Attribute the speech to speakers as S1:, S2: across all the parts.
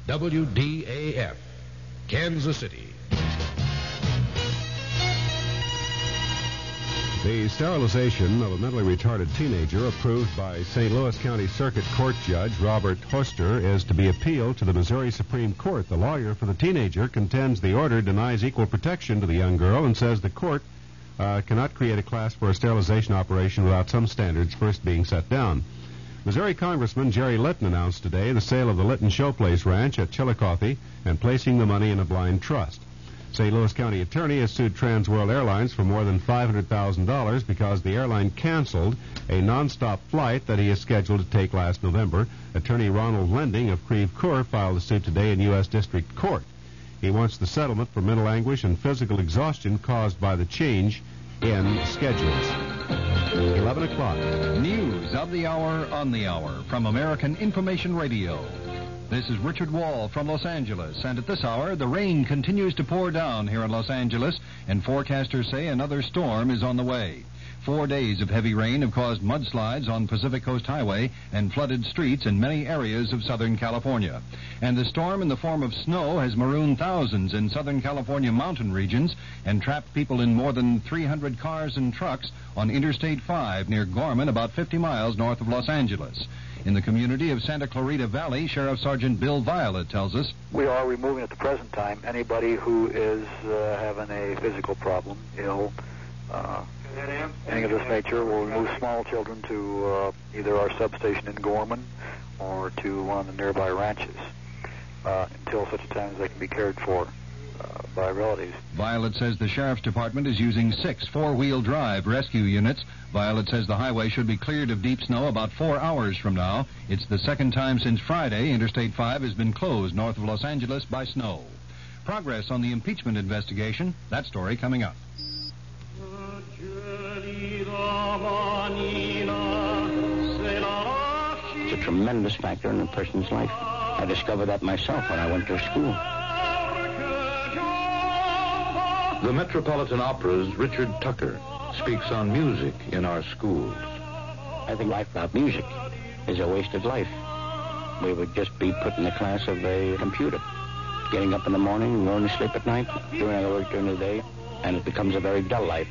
S1: WDAF, Kansas City.
S2: The sterilization of a mentally retarded teenager approved by St. Louis County Circuit Court Judge Robert Hoster is to be appealed to the Missouri Supreme Court. The lawyer for the teenager contends the order denies equal protection to the young girl and says the court cannot create a class for a sterilization operation without some standards first being set down. Missouri Congressman Jerry Litton announced today the sale of the Litton Showplace Ranch at Chillicothe and placing the money in a blind trust. St. Louis County attorney has sued Trans World Airlines for more than $500,000 because the airline canceled a nonstop flight that he is scheduled to take last November. Attorney Ronald Lending of Creve Coeur filed a suit today in U.S. District Court. He wants the settlement for mental anguish and physical exhaustion caused by the change in schedules. 11 o'clock.
S3: News of the hour on the hour from American Information Radio. This is Richard Wall from Los Angeles, and at this hour, the rain continues to pour down here in Los Angeles, and forecasters say another storm is on the way. 4 days of heavy rain have caused mudslides on Pacific Coast Highway and flooded streets in many areas of Southern California. And the storm in the form of snow has marooned thousands in Southern California mountain regions and trapped people in more than 300 cars and trucks on Interstate 5 near Gorman, about 50 miles north of Los Angeles. In the community of Santa Clarita Valley, Sheriff Sergeant Bill Violet tells us,
S4: we are removing at the present time anybody who is having a physical problem, ill, anything of this nature. We'll remove small children to either our substation in Gorman or to one of the nearby ranches until such a time as they can be cared for by relatives.
S3: Violet says the Sheriff's Department is using 6 four-wheel drive rescue units. Violet says the highway should be cleared of deep snow about 4 hours from now. It's the second time since Friday Interstate 5 has been closed north of Los Angeles by snow. Progress on the impeachment investigation. That story coming up.
S5: It's a tremendous factor in a person's life. I discovered that myself when I went to school.
S6: The Metropolitan Opera's Richard Tucker speaks on music in our schools.
S5: I think life without music is a wasted life. We would just be put in the class of a computer, getting up in the morning, going to sleep at night, doing other work during the day, and it becomes a very dull life.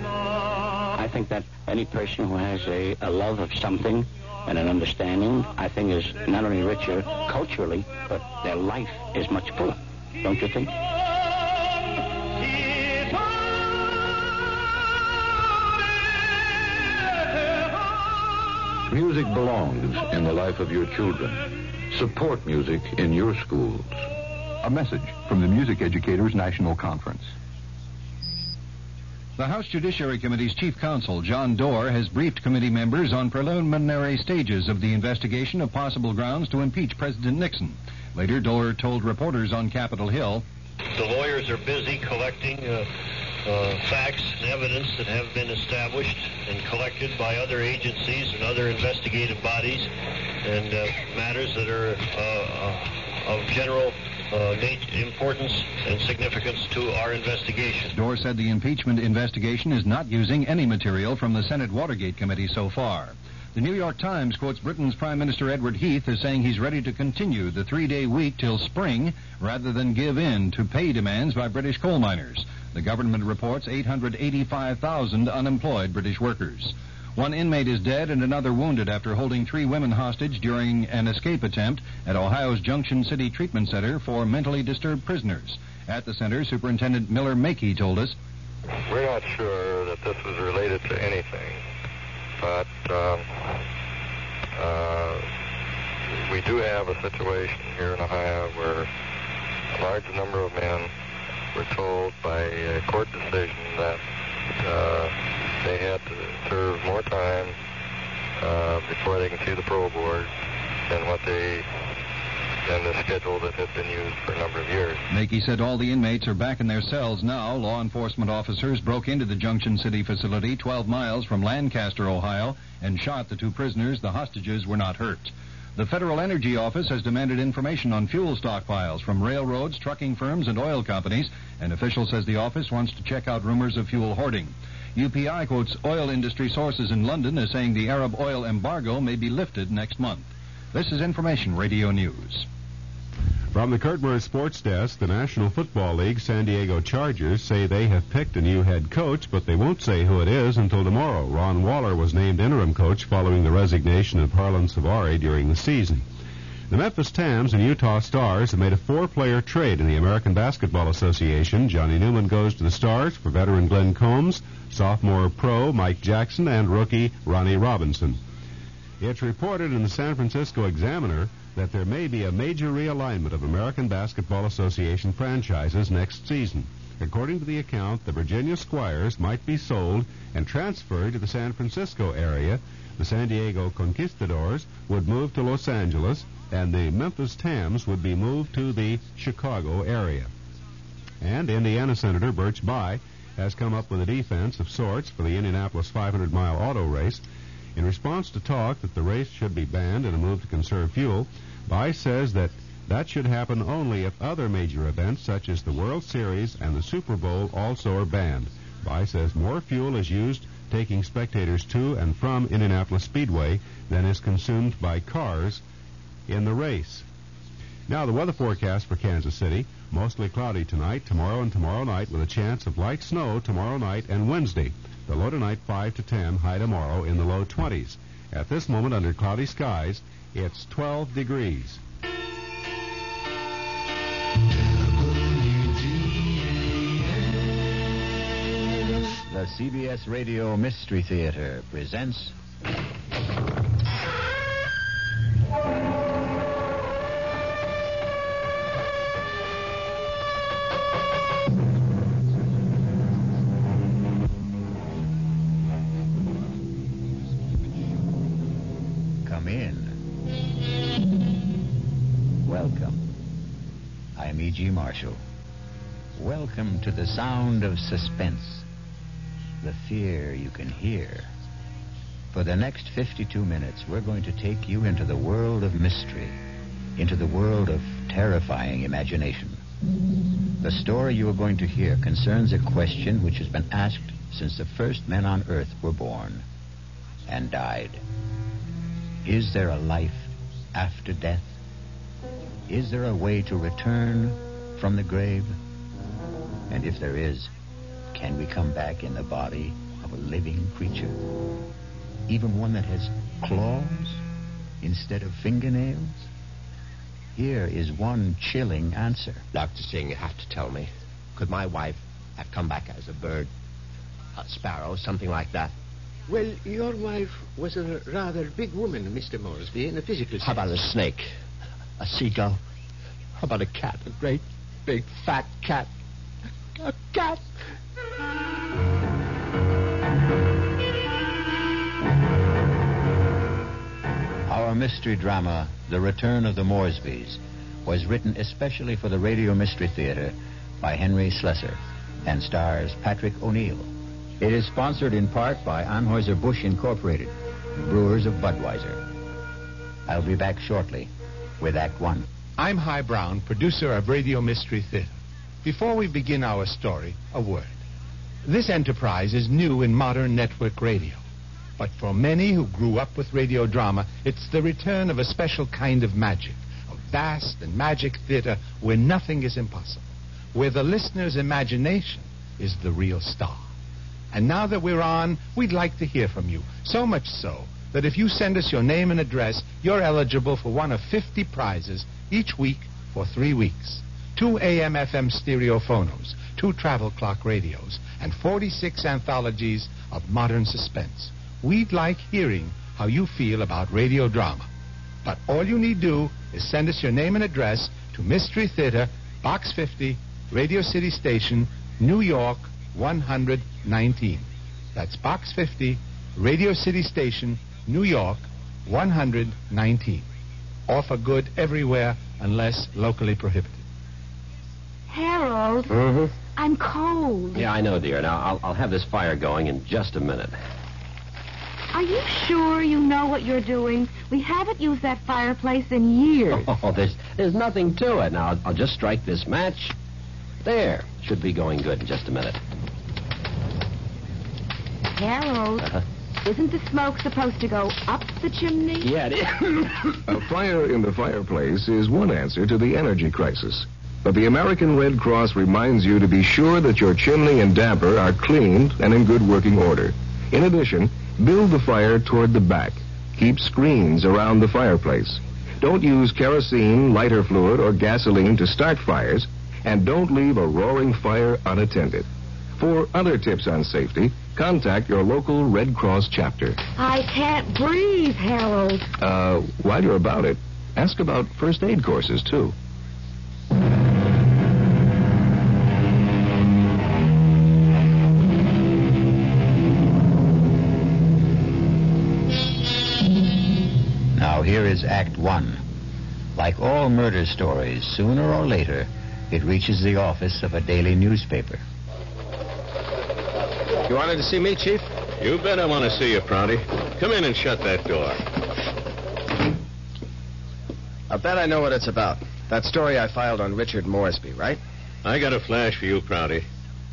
S5: I think that any person who has a love of something and an understanding, I think is not only richer culturally, but their life is much fuller. Don't you think?
S6: Music belongs in the life of your children. Support music in your schools.
S7: A message from the Music Educators National Conference.
S3: The House Judiciary Committee's Chief Counsel, John Doerr, has briefed committee members on preliminary stages of the investigation of possible grounds to impeach President Nixon. Later, Doerr told reporters on Capitol Hill,
S8: the lawyers are busy collecting facts and evidence that have been established and collected by other agencies and other investigative bodies and matters that are of general importance and significance to our investigation.
S3: Doerr said the impeachment investigation is not using any material from the Senate Watergate Committee so far. The New York Times quotes Britain's Prime Minister Edward Heath as saying he's ready to continue the 3-day week till spring rather than give in to pay demands by British coal miners. The government reports 885,000 unemployed British workers. One inmate is dead and another wounded after holding 3 women hostage during an escape attempt at Ohio's Junction City Treatment Center for mentally disturbed prisoners. At the center, Superintendent Miller Makey told us,
S9: we're not sure that this was related to anything, but we do have a situation here in Ohio where a large number of men were told by a court decision that they had to serve more time before they can see the parole board than the schedule that had been used for a number of years.
S3: Makey said all the inmates are back in their cells now. Law enforcement officers broke into the Junction City facility 12 miles from Lancaster, Ohio, and shot the 2 prisoners. The hostages were not hurt. The Federal Energy Office has demanded information on fuel stockpiles from railroads, trucking firms, and oil companies. An official says the office wants to check out rumors of fuel hoarding. UPI quotes oil industry sources in London as saying the Arab oil embargo may be lifted next month. This is Information Radio News.
S2: From the Kurt Murray Sports Desk, the National Football League San Diego Chargers say they have picked a new head coach, but they won't say who it is until tomorrow. Ron Waller was named interim coach following the resignation of Harlan Savary during the season. The Memphis Tams and Utah Stars have made a 4-player trade in the American Basketball Association. Johnny Newman goes to the Stars for veteran Glenn Combs, sophomore pro Mike Jackson, and rookie Ronnie Robinson. It's reported in the San Francisco Examiner that there may be a major realignment of American Basketball Association franchises next season. According to the account, the Virginia Squires might be sold and transferred to the San Francisco area. The San Diego Conquistadors would move to Los Angeles, and the Memphis Tams would be moved to the Chicago area. And Indiana Senator Birch Bayh has come up with a defense of sorts for the Indianapolis 500-mile auto race. In response to talk that the race should be banned and a move to conserve fuel, Bayh says that should happen only if other major events such as the World Series and the Super Bowl also are banned. Bayh says more fuel is used taking spectators to and from Indianapolis Speedway than is consumed by cars in the race. Now the weather forecast for Kansas City: mostly cloudy tonight, tomorrow, and tomorrow night, with a chance of light snow tomorrow night and Wednesday. The low tonight 5 to 10, high tomorrow in the low 20s. At this moment, under cloudy skies, it's 12 degrees.
S10: The CBS Radio Mystery Theater presents... Come in. Welcome. I'm E.G. Marshall. Welcome to the sound of suspense. The fear you can hear. For the next 52 minutes, we're going to take you into the world of mystery, into the world of terrifying imagination. The story you are going to hear concerns a question which has been asked since the first men on Earth were born and died. Is there a life after death? Is there a way to return from the grave? And if there is, can we come back in the body of a living creature? Even one that has claws instead of fingernails? Here is one chilling answer.
S11: Dr. Singh, you have to tell me. Could my wife have come back as a bird? A sparrow, something like that?
S12: Well, your wife was a rather big woman, Mr. Moresby, in a physical sense.
S11: How about a snake? A seagull? How about a cat? A great, big, fat cat? A cat?
S10: Our mystery drama, The Return of the Moresbys, was written especially for the Radio Mystery Theater by Henry Slesser and stars Patrick O'Neill. It is sponsored in part by Anheuser-Busch Incorporated, brewers of Budweiser. I'll be back shortly with Act One.
S13: I'm Hy Brown, producer of Radio Mystery Theater. Before we begin our story, a word. This enterprise is new in modern network radio. But for many who grew up with radio drama, it's the return of a special kind of magic, a vast and magic theater where nothing is impossible, where the listener's imagination is the real star. And now that we're on, we'd like to hear from you, so much so that if you send us your name and address, you're eligible for one of 50 prizes each week for 3 weeks. 2 AM/FM stereo phonos, 2 travel clock radios, and 46 anthologies of modern suspense. We'd like hearing how you feel about radio drama. But all you need do is send us your name and address to Mystery Theater, Box 50, Radio City Station, New York, 119. That's Box 50, Radio City Station, New York, 119. Offer good everywhere unless locally prohibited.
S14: Harold, I'm cold.
S11: Yeah, I know, dear. Now, I'll have this fire going in just a minute.
S14: Are you sure you know what you're doing? We haven't used that fireplace in years.
S11: Oh, there's nothing to it. Now, I'll just strike this match. There. Should be going good in just a minute.
S14: Harold, Isn't the smoke supposed to go up the chimney?
S5: Yeah, it is.
S15: A fire in the fireplace is one answer to the energy crisis. But the American Red Cross reminds you to be sure that your chimney and damper are cleaned and in good working order. In addition, build the fire toward the back. Keep screens around the fireplace. Don't use kerosene, lighter fluid, or gasoline to start fires, and don't leave a roaring fire unattended. For other tips on safety, contact your local Red Cross chapter.
S14: I can't breathe, Harold.
S15: While you're about it, ask about first aid courses, too.
S10: Now here is Act 1. Like all murder stories, sooner or later, it reaches the office of a daily newspaper.
S16: You wanted to see me, Chief?
S17: You bet I want to see you, Prouty. Come in and shut that door.
S16: I bet I know what it's about. That story I filed on Richard Moresby, right?
S17: I got a flash for you, Prouty.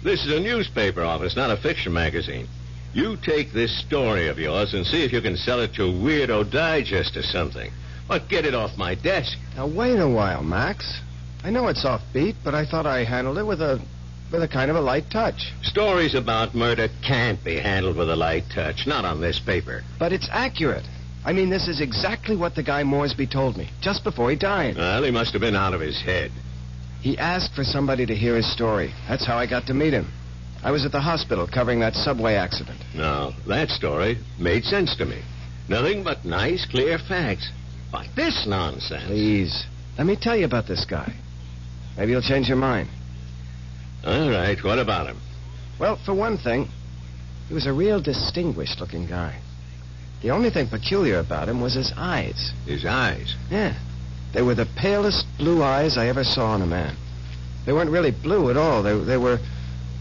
S17: This is a newspaper office, not a fiction magazine. You take this story of yours and see if you can sell it to Weirdo Digest or something. But get it off my desk.
S16: Now, wait a while, Max. I know it's offbeat, but I thought I handled it with a kind of a light touch.
S17: Stories about murder can't be handled with a light touch, not on this paper.
S16: But it's accurate. I mean, this is exactly what the guy Moresby told me, just before he died.
S17: Well, he must have been out of his head.
S16: He asked for somebody to hear his story. That's how I got to meet him. I was at the hospital covering that subway accident.
S17: Now, that story made sense to me. Nothing but nice, clear facts. Like this nonsense.
S16: Please, let me tell you about this guy. Maybe you'll change your mind.
S17: All right, what about him?
S16: Well, for one thing, he was a real distinguished-looking guy. The only thing peculiar about him was his eyes.
S17: His eyes?
S16: Yeah. They were the palest blue eyes I ever saw in a man. They weren't really blue at all. They're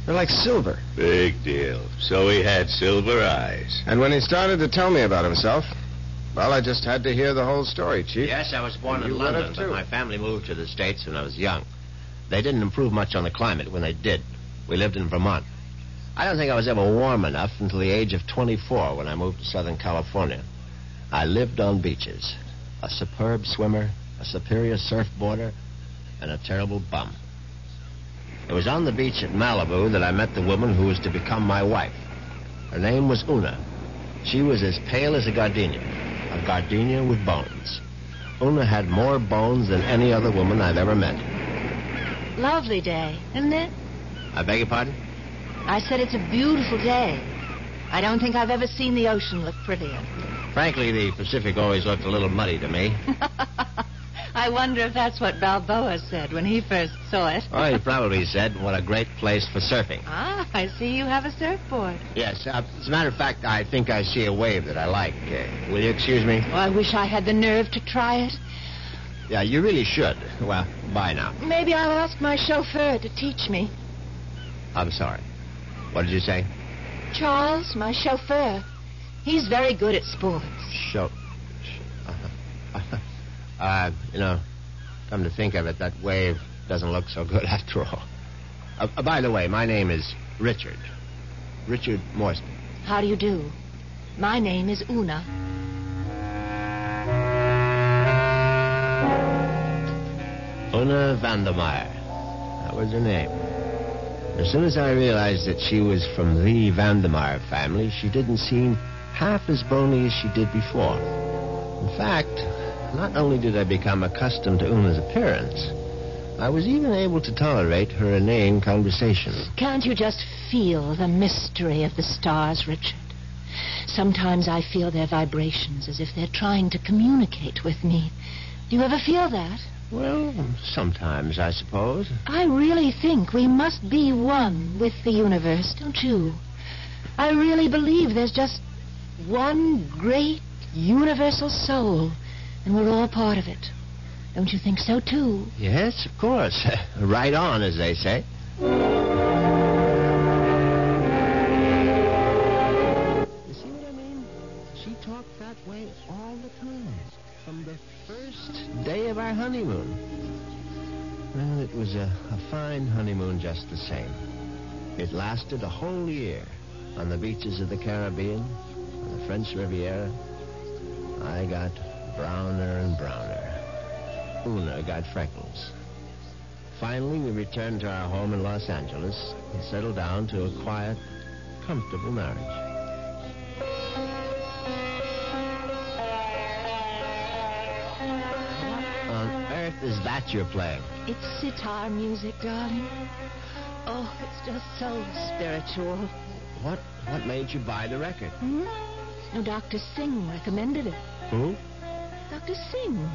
S16: like silver.
S17: Big deal. So he had silver eyes.
S16: And when he started to tell me about himself, well, I just had to hear the whole story, Chief.
S18: Yes, I was born in
S16: You
S18: London,
S16: would have,
S18: but
S16: too.
S18: my family moved to the States when I was young. They didn't improve much on the climate when they did. We lived in Vermont. I don't think I was ever warm enough until the age of 24 when I moved to Southern California. I lived on beaches. A superb swimmer, a superior surfboarder, and a terrible bum. It was on the beach at Malibu that I met the woman who was to become my wife. Her name was Una. She was as pale as a gardenia with bones. Una had more bones than any other woman I've ever met.
S19: Lovely day, isn't it?
S18: I beg your pardon?
S19: I said it's a beautiful day. I don't think I've ever seen the ocean look prettier.
S18: Frankly, the Pacific always looked a little muddy to me.
S19: I wonder if that's what Balboa said when he first saw it.
S18: Oh, he probably said, what a great place for surfing.
S19: Ah, I see you have a surfboard.
S18: Yes, as a matter of fact, I think I see a wave that I like. Will you excuse me?
S19: Oh, I wish I had the nerve to try it.
S18: Yeah, you really should. Well, bye now.
S19: Maybe I'll ask my chauffeur to teach me.
S18: I'm sorry. What did you say?
S19: Charles, my chauffeur. He's very good at sports.
S18: Come to think of it, that wave doesn't look so good after all. By the way, my name is Richard. Richard Moresby.
S19: How do you do? My name is Una.
S18: Una Vandermeyer. That was her name. As soon as I realized that she was from the Vandermeyer family, she didn't seem half as bony as she did before. In fact, not only did I become accustomed to Una's appearance, I was even able to tolerate her inane conversation.
S19: Can't you just feel the mystery of the stars, Richard? Sometimes I feel their vibrations as if they're trying to communicate with me. Do you ever feel that?
S18: Well, sometimes, I suppose.
S19: I really think we must be one with the universe, don't you? I really believe there's just one great universal soul, and we're all part of it. Don't you think so, too?
S18: Yes, of course. Right on, as they say. You see what I mean? She talked that way all the time, from the first day of our honeymoon. Well, it was a fine honeymoon just the same. It lasted a whole year on the beaches of the Caribbean, on the French Riviera, I got browner and browner. Una got freckles. Finally, we returned to our home in Los Angeles and settled down to a quiet, comfortable marriage. What on earth is that you're playing?
S19: It's sitar music, darling. Oh, it's just so spiritual.
S18: What made you buy the record?
S19: Hmm? No, Dr. Singh recommended it.
S18: Who?
S19: Dr. Singh,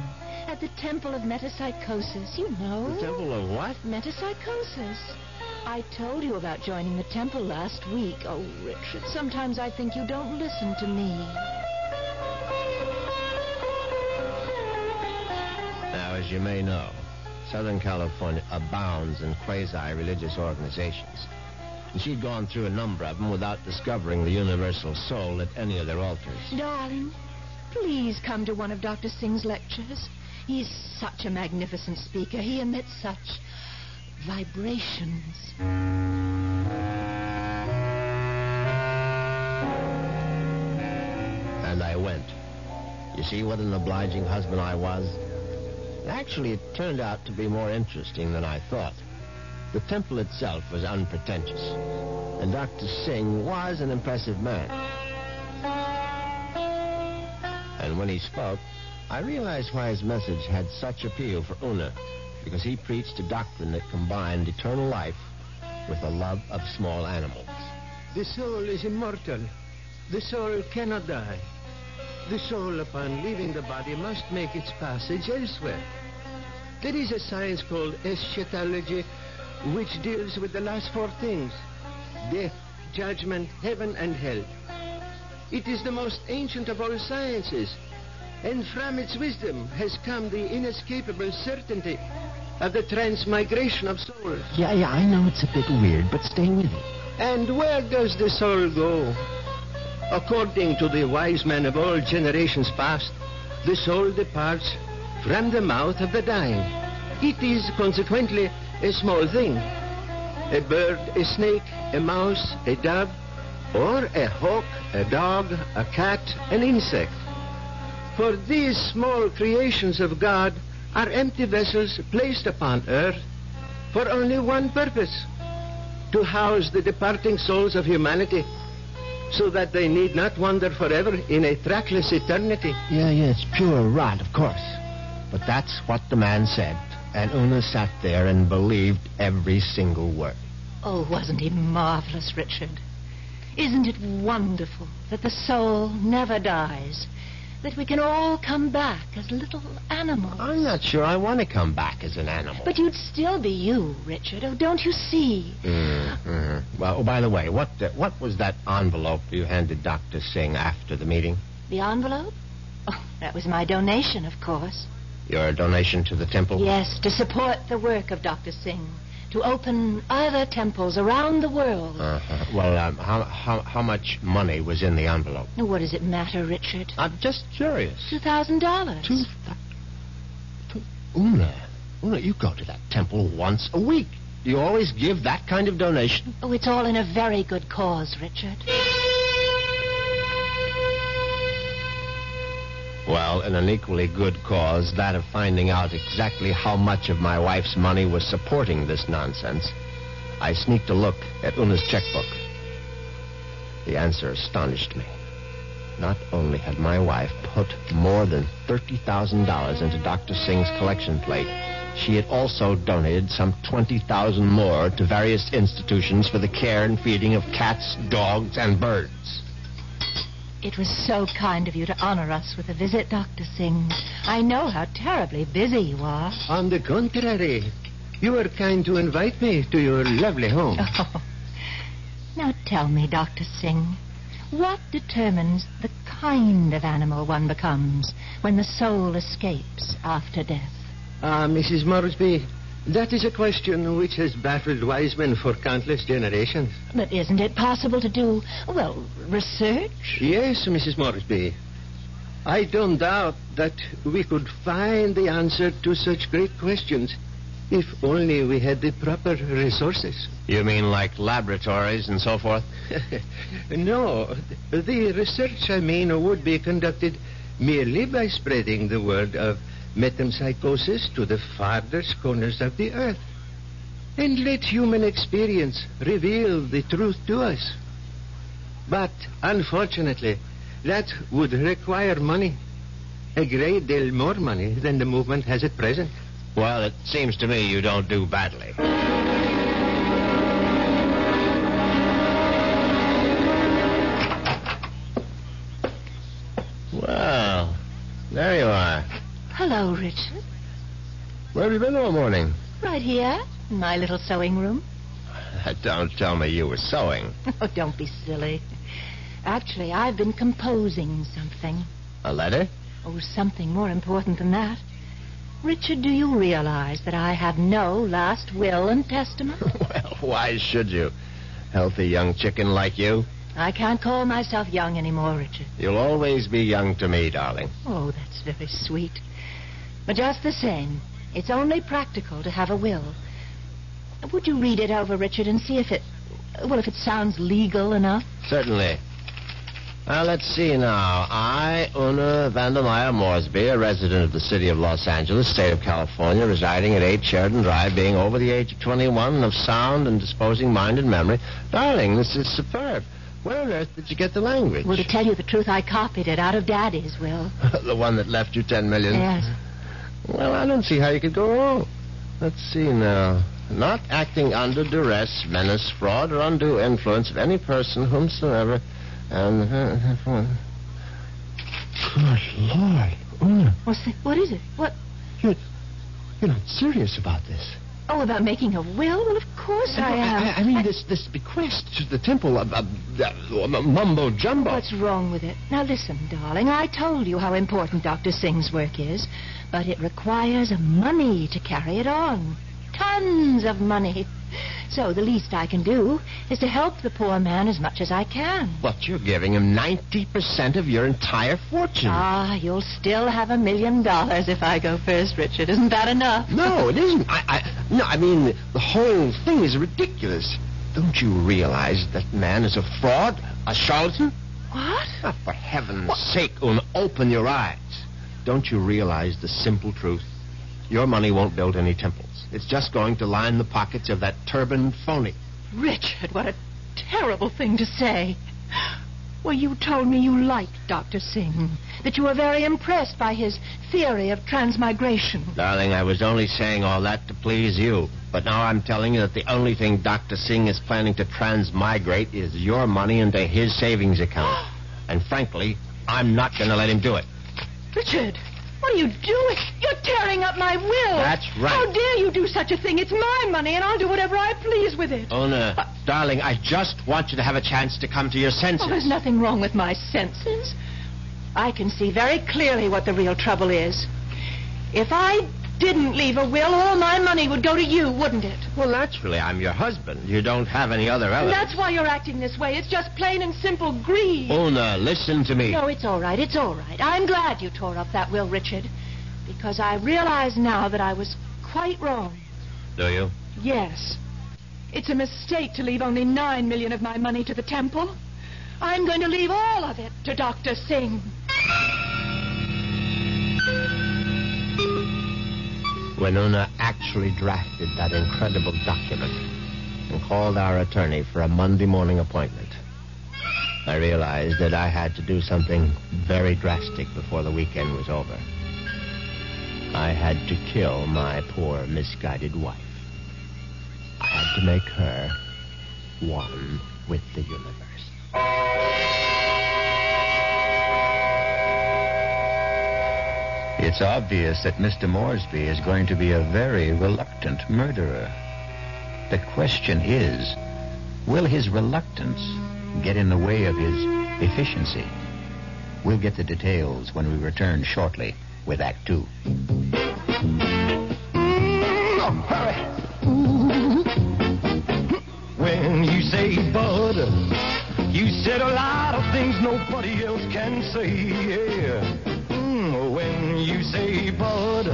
S19: at the Temple of Metapsychosis, you know.
S18: The Temple of what?
S19: Metapsychosis. I told you about joining the temple last week. Oh, Richard, sometimes I think you don't listen to me.
S18: Now, as you may know, Southern California abounds in quasi-religious organizations. And she'd gone through a number of them without discovering the universal soul at any of their altars.
S19: Darling, please come to one of Dr. Singh's lectures. He's such a magnificent speaker. He emits such vibrations.
S18: And I went. You see what an obliging husband I was? Actually, it turned out to be more interesting than I thought. The temple itself was unpretentious, and Dr. Singh was an impressive man. And when he spoke, I realized why his message had such appeal for Una, because he preached a doctrine that combined eternal life with a love of small animals.
S12: The soul is immortal. The soul cannot die. The soul, upon leaving the body, must make its passage elsewhere. There is a science called eschatology, which deals with the last four things: death, judgment, heaven, and hell. It is the most ancient of all sciences, and from its wisdom has come the inescapable certainty of the transmigration of souls.
S11: Yeah, I know it's a bit weird, but stay with it.
S12: And where does the soul go? According to the wise men of all generations past, the soul departs from the mouth of the dying. It is consequently a small thing. A bird, a snake, a mouse, a dove, or a hawk, a dog, a cat, an insect. For these small creations of God are empty vessels placed upon earth for only one purpose: to house the departing souls of humanity, so that they need not wander forever in a trackless eternity.
S18: Yeah, it's pure rot, of course. But that's what the man said, and Una sat there and believed every single word.
S19: Oh, wasn't he marvelous, Richard? Isn't it wonderful that the soul never dies? That we can all come back as little animals?
S18: I'm not sure I want to come back as an animal.
S19: But you'd still be you, Richard. Oh, don't you see?
S18: Well, by the way, what was that envelope you handed Dr. Singh after the meeting?
S19: The envelope? Oh, that was my donation, of course.
S18: Your donation to the temple?
S19: Yes, to support the work of Dr. Singh, to open other temples around the world.
S18: Well, how much money was in the envelope?
S19: What does it matter, Richard?
S18: I'm just curious.
S19: $2,000.
S18: Una, you go to that temple once a week. Do you always give that kind of donation?
S19: Oh, it's all in a very good cause, Richard.
S18: Well, in an equally good cause, that of finding out exactly how much of my wife's money was supporting this nonsense, I sneaked a look at Una's checkbook. The answer astonished me. Not only had my wife put more than $30,000 into Dr. Singh's collection plate, she had also donated some $20,000 more to various institutions for the care and feeding of cats, dogs, and birds.
S19: It was so kind of you to honor us with a visit, Dr. Singh. I know how terribly busy you are.
S12: On the contrary, you were kind to invite me to your lovely home.
S19: Oh. Now tell me, Dr. Singh, what determines the kind of animal one becomes when the soul escapes after death?
S12: Mrs. Moresby, that is a question which has baffled wise men for countless generations.
S19: But isn't it possible to do, well, research?
S12: Yes, Mrs. Moresby. I don't doubt that we could find the answer to such great questions If only we had the proper resources.
S18: You mean like laboratories and so forth?
S12: No, the research, would be conducted merely by spreading the word of metempsychosis to the farthest corners of the earth. And let human experience reveal the truth to us. But, unfortunately, that would require money. A great deal more money than the movement has at present.
S18: Well, it seems to me you don't do badly. Well, there you are.
S19: Hello, Richard.
S18: Where have you been all morning?
S19: Right here, in my little sewing room.
S18: Don't tell me you were sewing.
S19: Oh, don't be silly. Actually, I've been composing something.
S18: A letter?
S19: Oh, something more important than that. Richard, do you realize that I have no last will and testament?
S18: Well, why should you? Healthy young chicken like you.
S19: I can't call myself young anymore, Richard.
S18: You'll always be young to me, darling.
S19: Oh, that's very sweet. But just the same, it's only practical to have a will. Would you read it over, Richard, and see if it sounds legal enough?
S18: Certainly. Well, let's see now. I, Una Vandermeyer Moresby, a resident of the city of Los Angeles, state of California, residing at 8 Sheridan Drive, being over the age of 21 and of sound and disposing mind and memory. Darling, this is superb. Where on earth did you get the language?
S19: Well, to tell you the truth, I copied it out of Daddy's will.
S18: The one that left you $10 million?
S19: Yes.
S18: Well, I don't see how you could go wrong. Let's see now. Not acting under duress, menace, fraud, or undue influence of any person whomsoever... And, good Lord, Una.
S19: What is it? What?
S18: You're not serious about this.
S19: Oh, about making a will? Well, of course I am.
S18: I mean, this bequest to the temple of mumbo jumbo.
S19: What's wrong with it? Now, listen, darling. I told you how important Dr. Singh's work is, but it requires money to carry it on. Tons of money. So the least I can do is to help the poor man as much as I can.
S18: But you're giving him 90% of your entire fortune.
S19: Ah, you'll still have $1 million if I go first, Richard. Isn't that enough?
S18: No, it isn't. I mean, the whole thing is ridiculous. Don't you realize that man is a fraud, a charlatan?
S19: What?
S18: Oh, for heaven's sake, Una, open your eyes. Don't you realize the simple truth? Your money won't build any temples. It's just going to line the pockets of that turbaned phony.
S19: Richard, what a terrible thing to say. Well, you told me you liked Dr. Singh, that you were very impressed by his theory of transmigration.
S18: Darling, I was only saying all that to please you. But now I'm telling you that the only thing Dr. Singh is planning to transmigrate is your money into his savings account. And frankly, I'm not going to let him do it.
S19: Richard! What are you doing? You're tearing up my will.
S18: That's right.
S19: How dare you do such a thing? It's my money, and I'll do whatever I please with it.
S18: Una, darling, I just want you to have a chance to come to your senses.
S19: Oh, there's nothing wrong with my senses. I can see very clearly what the real trouble is. If I didn't leave a will, all my money would go to you, wouldn't it?
S18: Well, naturally, I'm your husband. You don't have any other
S19: And
S18: element.
S19: that's why you're acting this way. It's just plain and simple greed.
S18: Una, listen to me.
S19: No, it's all right. It's all right. I'm glad you tore up that will, Richard, because I realize now that I was quite wrong.
S18: Do you?
S19: Yes. It's a mistake to leave only $9 million of my money to the temple. I'm going to leave all of it to Dr. Singh.
S18: When Una actually drafted that incredible document and called our attorney for a Monday morning appointment, I realized that I had to do something very drastic before the weekend was over. I had to kill my poor, misguided wife. I had to make her one with the universe.
S10: It's obvious that Mr. Moresby is going to be a very reluctant murderer. The question is, will his reluctance get in the way of his efficiency? We'll get the details when we return shortly with Act Two.
S20: Oh, hurry. When you say bud, you said a lot of things nobody else can say, yeah. When you say bud,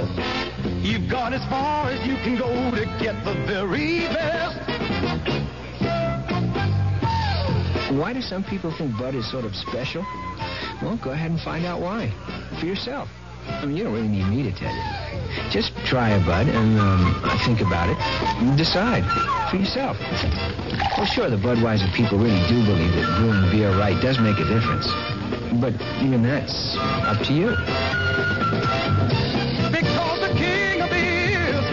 S20: you've gone as far as you can go to get the very best.
S21: Why do some people think Bud is sort of special? Well, go ahead and find out why for yourself. I mean, you don't really need me to tell you. Just try a Bud and think about it and decide for yourself. Well, sure, the Budweiser people really do believe that brewing beer right does make a difference. But even that's up to you.
S20: Because the king of beers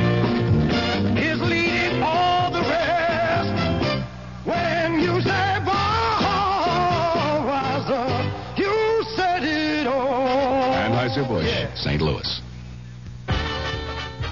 S20: is leading all the rest. When you say Budweiser, you said it all.
S2: Anheuser-Busch, St. Louis.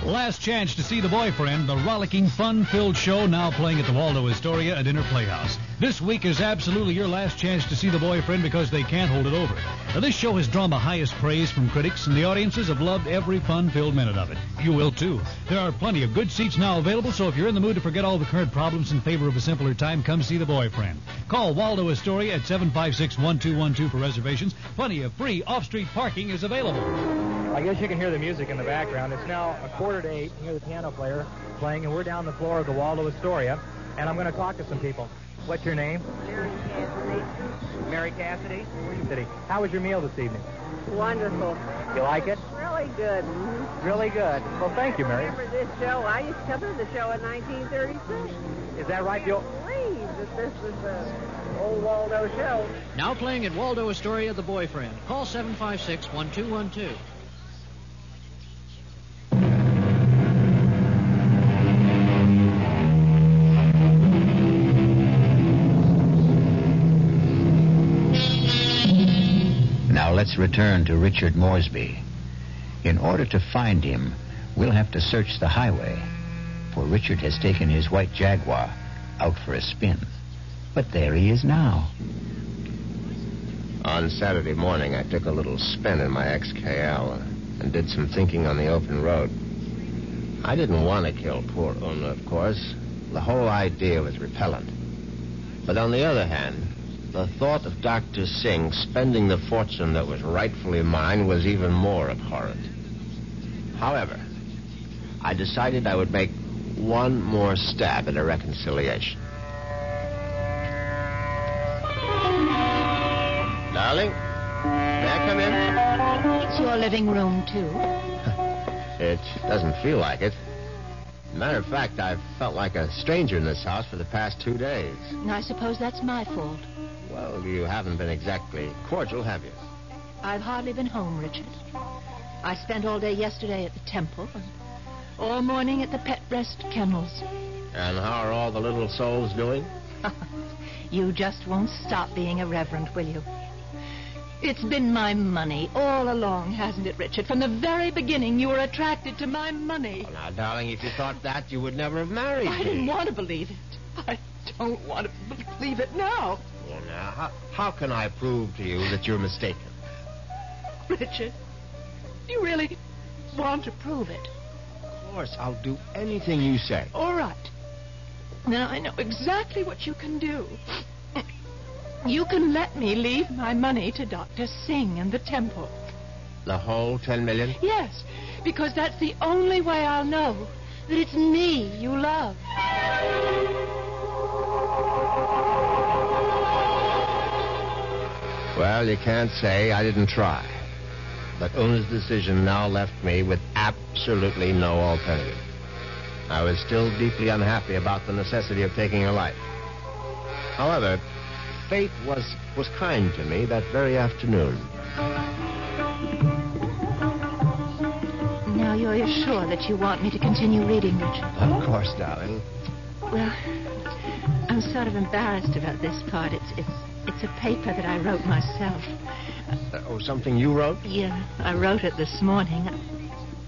S22: Last chance to see The Boyfriend, the rollicking, fun-filled show now playing at the Waldo Astoria at Inner Playhouse. This week is absolutely your last chance to see The Boyfriend because they can't hold it over. Now, this show has drawn the highest praise from critics, and the audiences have loved every fun-filled minute of it. You will, too. There are plenty of good seats now available, so if you're in the mood to forget all the current problems in favor of a simpler time, come see The Boyfriend. Call Waldo Astoria at 756-1212 for reservations. Plenty of free off-street parking is available.
S23: I guess you can hear the music in the background. It's now 7:45. You hear the piano player playing, and we're down the floor of the Waldo Astoria, and I'm going to talk to some people. What's your name?
S24: Mary Cassidy.
S23: Mary Cassidy? City. How was your meal this evening?
S24: Wonderful.
S23: You like it?
S24: Really good. Mm-hmm.
S23: Really good. Well, thank you, Mary.
S24: I remember this show. I used to come to the show in 1936.
S23: Is that right?
S24: I can't believe that this was the old Waldo show.
S25: Now playing at Waldo Astoria, The Boyfriend. Call 756-1212.
S10: Now let's return to Richard Moresby. In order to find him, we'll have to search the highway, for Richard has taken his white Jaguar out for a spin. But there he is now.
S18: On Saturday morning, I took a little spin in my XKL and did some thinking on the open road. I didn't want to kill poor Una, of course. The whole idea was repellent. But on the other hand, the thought of Dr. Singh spending the fortune that was rightfully mine was even more abhorrent. However, I decided I would make one more stab at a reconciliation. Darling, may I come in?
S19: It's your living room, too.
S18: It doesn't feel like it. Matter of fact, I've felt like a stranger in this house for the past 2 days.
S19: I suppose that's my fault.
S18: Well, you haven't been exactly cordial, have you?
S19: I've hardly been home, Richard. I spent all day yesterday at the temple and all morning at the Pet Breast Kennels.
S18: And how are all the little souls doing?
S19: You just won't stop being a reverend, will you? It's been my money all along, hasn't it, Richard? From the very beginning, you were attracted to my money.
S18: Oh, now, darling, if you thought that, you would never have married me.
S19: I didn't want to believe it. I don't want to believe it now.
S18: Well, now, how can I prove to you that you're mistaken?
S19: Richard, you really want to prove it?
S18: Of course, I'll do anything you say.
S19: All right. Now I know exactly what you can do. You can let me leave my money to Dr. Singh and the temple.
S18: The whole 10 million?
S19: Yes, because that's the only way I'll know that it's me you love.
S18: Well, you can't say I didn't try. But Una's decision now left me with absolutely no alternative. I was still deeply unhappy about the necessity of taking her life. However, fate was kind to me that very afternoon.
S19: Now you're sure that you want me to continue reading, Richard?
S18: Of course, darling.
S19: Well, I'm sort of embarrassed about this part. It's a paper that I wrote myself.
S18: Something you wrote?
S19: Yeah, I wrote it this morning.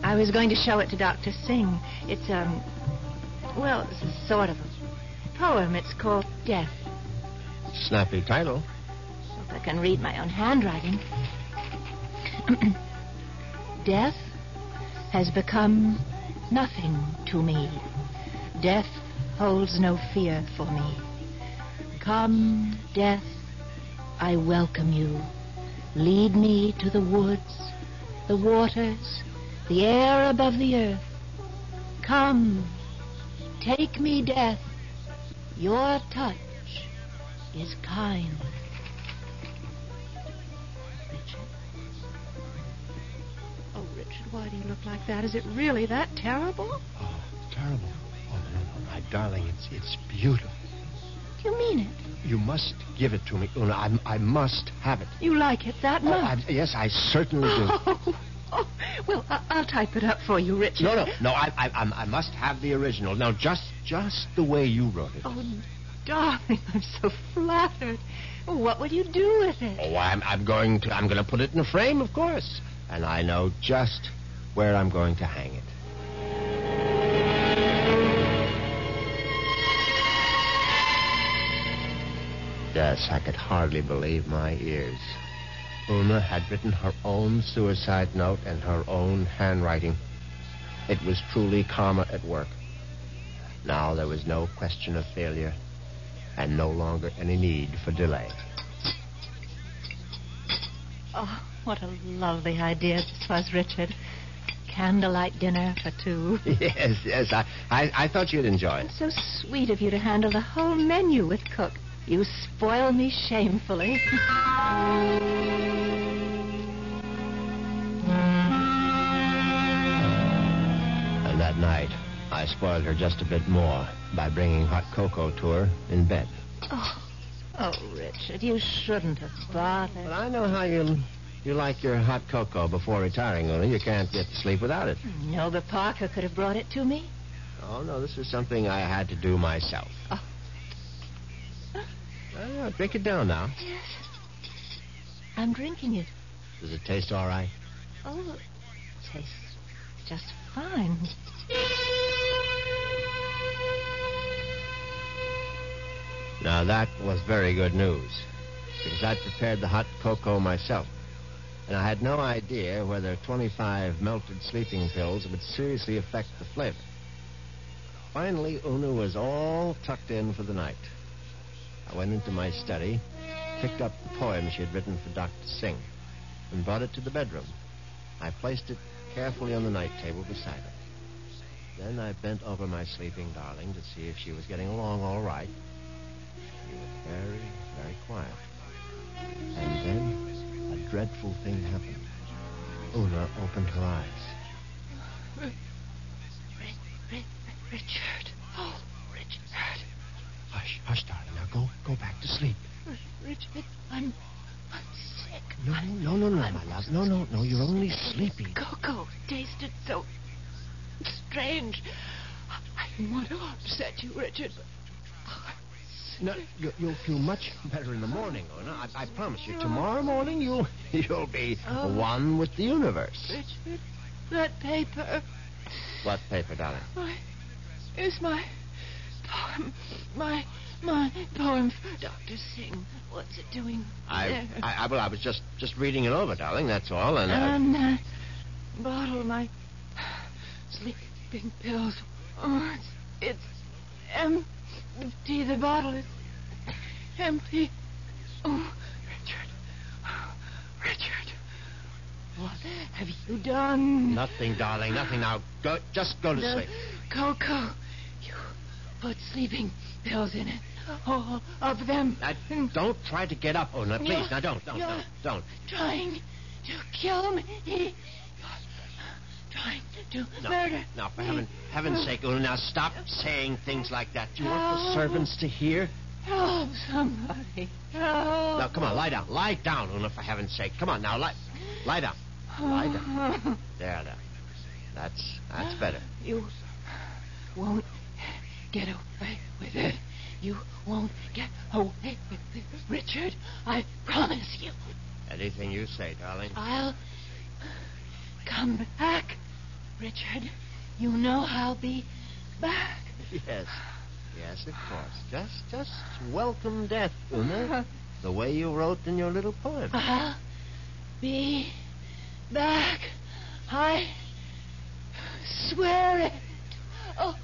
S19: I was going to show it to Dr. Singh. It's it's a sort of a poem. It's called Death.
S18: Snappy title.
S19: If I can read my own handwriting. Death has become nothing to me. Death holds no fear for me. Come, death, I welcome you. Lead me to the woods, the waters, the air above the earth. Come, take me, death. Your touch is kind. Richard? Oh, Richard, why do you look like that? Is it really that terrible?
S11: Oh, terrible. Oh, no, my darling, it's beautiful.
S19: Do you mean it?
S11: You must give it to me, Una. I must have it.
S19: You like it that much?
S11: Yes, I certainly do.
S19: Oh, well, I'll type it up for you, Richard.
S11: No, I must have the original. Now, just the way you wrote it.
S19: Oh, darling, I'm so flattered. What will you do with it?
S11: Oh, I'm going to put it in a frame, of course. And I know just where I'm going to hang it. Yes, I could hardly believe my ears. Una had written her own suicide note in her own handwriting. It was truly karma at work. Now there was no question of failure, and no longer any need for delay.
S19: Oh, what a lovely idea this was, Richard. Candlelight dinner for two.
S11: Yes, I thought you'd enjoy it.
S19: So sweet of you to handle the whole menu with cook. You spoil me shamefully.
S11: And that night, I spoiled her just a bit more by bringing hot cocoa to her in bed.
S19: Oh, Richard, you shouldn't have bothered.
S11: But I know how you like your hot cocoa before retiring, Una. You can't get to sleep without it.
S19: No, but Parker could have brought it to me.
S11: Oh, no, this was something I had to do myself.
S19: Oh.
S11: Drink it down now.
S19: Yes. I'm drinking it.
S11: Does it taste all right?
S19: Oh, it tastes just fine.
S11: Now, that was very good news, because I'd prepared the hot cocoa myself, and I had no idea whether 25 melted sleeping pills would seriously affect the flavor. Finally, Una was all tucked in for the night. I went into my study, picked up the poem she had written for Doc to sing, and brought it to the bedroom. I placed it carefully on the night table beside her. Then I bent over my sleeping darling to see if she was getting along all right. She was very, very quiet. And then a dreadful thing happened. Una opened her eyes.
S19: Richard. Oh, Richard.
S11: Hush, darling. Now go back to sleep.
S19: Richard, I'm sick.
S11: No, my love. No, you're only sleepy.
S19: Cocoa tasted so strange. I didn't want to upset you, Richard, but...
S11: No, you'll feel much better in the morning, Una. I promise you. Tomorrow morning, you'll be one with the universe.
S19: Richard, that paper...
S11: What paper, darling?
S19: Is my poem... My poem for Dr. Singh. What's it doing there?
S11: I was just reading it over, darling, that's all, and...
S19: And that bottle, my sleeping pills. Oh, it's empty. The bottle is empty. Oh, Richard. What have you done?
S11: Nothing, darling, nothing. Now, just go to sleep.
S19: Cocoa. You put sleeping pills in it. All of them.
S11: Don't try to get up, Una, please. Now, don't.
S19: Trying to kill me. You're trying to murder.
S11: No, for heaven's sake, Una, now stop saying things like that. Do you want the servants to hear?
S19: Help somebody. Help.
S11: Now, come on, lie down. Lie down, Una, for heaven's sake. Come on, now, lie down. Lie down. There. That's better.
S19: You won't get away with it. You won't get away with it, Richard. I promise you.
S11: Anything you say, darling.
S19: I'll come back, Richard. You know I'll be back.
S11: Yes, of course. Just welcome death, Una. The way you wrote in your little poem.
S19: I'll be back. I swear it. Oh.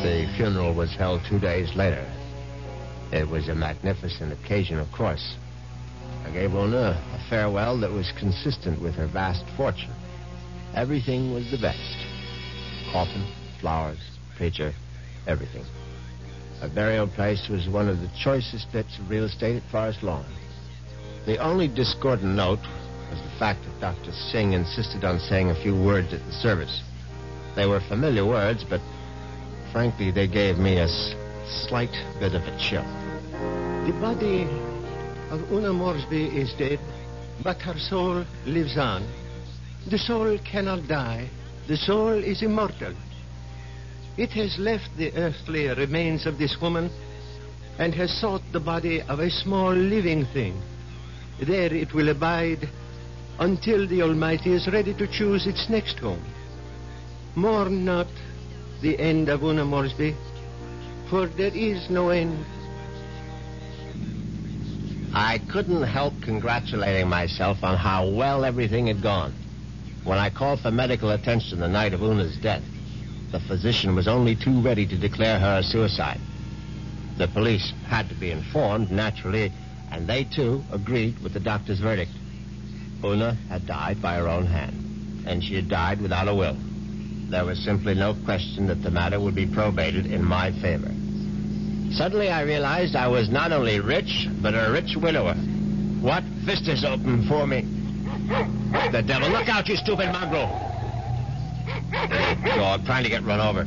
S11: The funeral was held 2 days later.
S18: It was a magnificent occasion, of course. I gave Una a farewell that was consistent with her vast fortune. Everything was the best. Coffin, flowers, preacher, everything. Her burial place was one of the choicest bits of real estate at Forest Lawn. The only discordant note was the fact that Dr. Singh insisted on saying a few words at the service. They were familiar words, but frankly, they gave me a slight bit of a chill.
S12: The body of Una Moresby is dead, but her soul lives on. The soul cannot die. The soul is immortal. It has left the earthly remains of this woman and has sought the body of a small living thing. There it will abide until the Almighty is ready to choose its next home. Mourn not the end of Una Moresby, for there is no end.
S18: I couldn't help congratulating myself on how well everything had gone. When I called for medical attention the night of Una's death, the physician was only too ready to declare her a suicide. The police had to be informed, naturally, and they, too, agreed with the doctor's verdict. Una had died by her own hand, and she had died without a will. There was simply no question that the matter would be probated in my favor. Suddenly I realized I was not only rich, but a rich widower. What vistas opened for me? The devil! Look out, you stupid mongrel! Dog trying to get run over.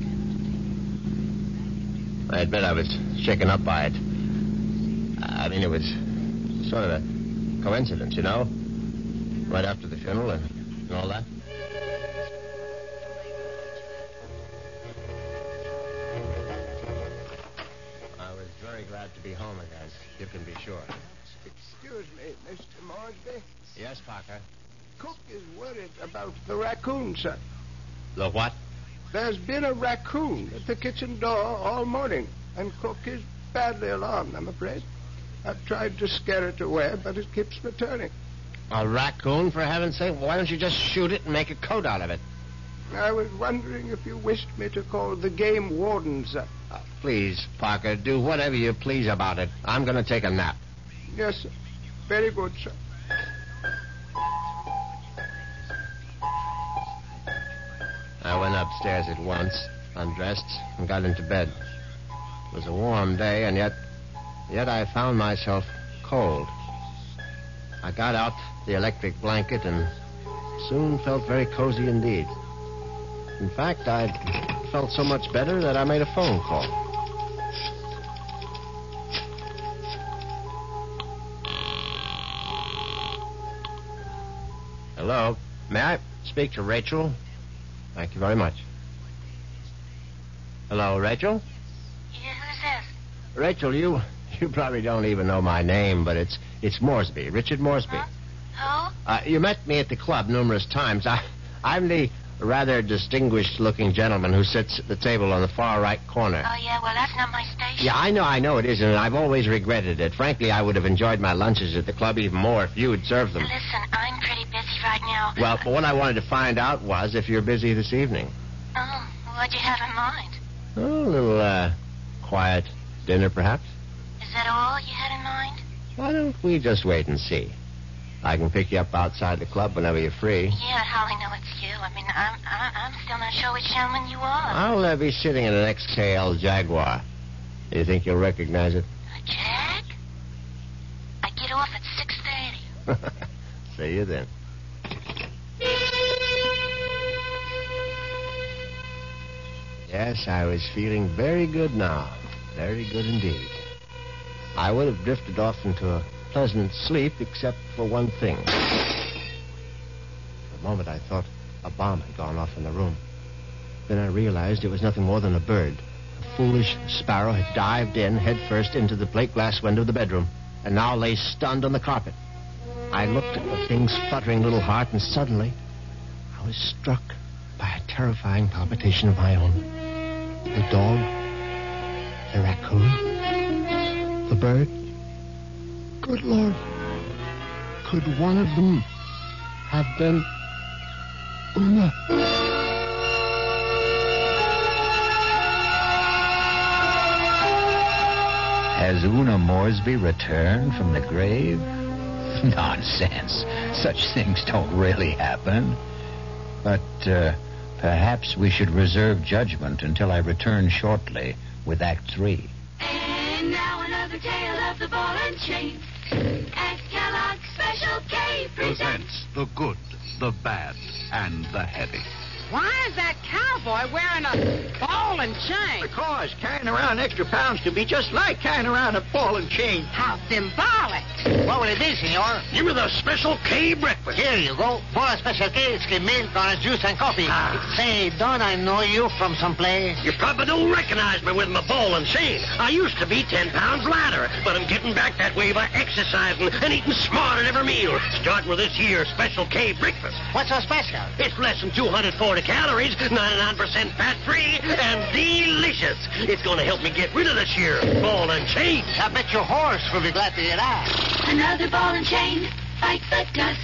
S18: I admit I was shaken up by it. I mean, it was sort of a coincidence, you know? Right after the funeral and all that. I was very glad to be home again, you can be sure.
S1: Excuse me, Mr. Moresby.
S18: Yes, Parker?
S1: Cook is worried about the raccoon, sir.
S18: The what?
S1: There's been a raccoon at the kitchen door all morning, and Cook is badly alarmed, I'm afraid. I've tried to scare it away, but it keeps returning.
S18: A raccoon, for heaven's sake? Why don't you just shoot it and make a coat out of it?
S1: I was wondering if you wished me to call the game warden, sir.
S18: Please, Parker, do whatever you please about it. I'm going to take a nap.
S1: Yes, sir. Very good, sir.
S18: I went upstairs at once, undressed, and got into bed. It was a warm day, and yet I found myself cold. I got out the electric blanket and soon felt very cozy indeed. In fact, I felt so much better that I made a phone call. Hello? May I speak to Rachel? Thank you very much. Hello, Rachel?
S4: Yeah, who's this?
S18: Rachel, you probably don't even know my name, but it's Moresby, Richard Moresby.
S4: Huh?
S18: You met me at the club numerous times. I'm the rather distinguished-looking gentleman who sits at the table on the far right corner.
S4: Oh, yeah, well, that's not my station.
S18: Yeah, I know it isn't, and I've always regretted it. Frankly, I would have enjoyed my lunches at the club even more if you had served them.
S4: Listen, I'm pretty busy right now.
S18: Well, but what I wanted to find out was if you're busy this evening.
S4: Oh, what'd you have in mind?
S18: Oh, a little, quiet dinner, perhaps?
S4: Is that all you had in mind?
S18: Why don't we just wait and see? I can pick you up outside the club whenever you're free.
S4: Yeah, how I know it's you. I mean, I'm still not sure which gentleman you are.
S18: I'll be sitting in an XKL Jaguar. Do you think you'll recognize it?
S4: A Jag? I get off at 6:30.
S18: See you then. Yes, I was feeling very good now. Very good indeed. I would have drifted off into a pleasant sleep except for one thing. For a moment I thought a bomb had gone off in the room. Then I realized it was nothing more than a bird. A foolish sparrow had dived in headfirst into the plate glass window of the bedroom and now lay stunned on the carpet. I looked at the thing's fluttering little heart, and suddenly I was struck by a terrifying palpitation of my own. The dog, the raccoon, the bird. Good Lord, could one of them have been Una?
S10: Has Una Moresby returned from the grave? Nonsense. Such things don't really happen. But perhaps we should reserve judgment until I return shortly with Act 3.
S4: And now another tale of the ball and chain. As Kellogg's Special K presents
S3: The good, the bad, and the heavy.
S6: Why is that cowboy wearing a ball and chain?
S7: Because carrying around extra pounds can be just like carrying around a ball and chain.
S6: How symbolic.
S7: What will it be, senor?
S3: Give me the Special K breakfast.
S7: Here you go. For a Special K, it's milk, orange juice, and coffee. Say, don't I know you from someplace?
S3: You probably don't recognize me with my ball and chain. I used to be 10 pounds lighter, but I'm getting back that way by exercising and eating smart at every meal. Starting with this here Special K breakfast.
S7: What's so special?
S3: It's less than 240 calories, 99% fat-free, and delicious. It's going to help me get rid of this here ball and chain.
S7: I bet your horse will be glad to hear that.
S4: another ball and chain. Fight the dust.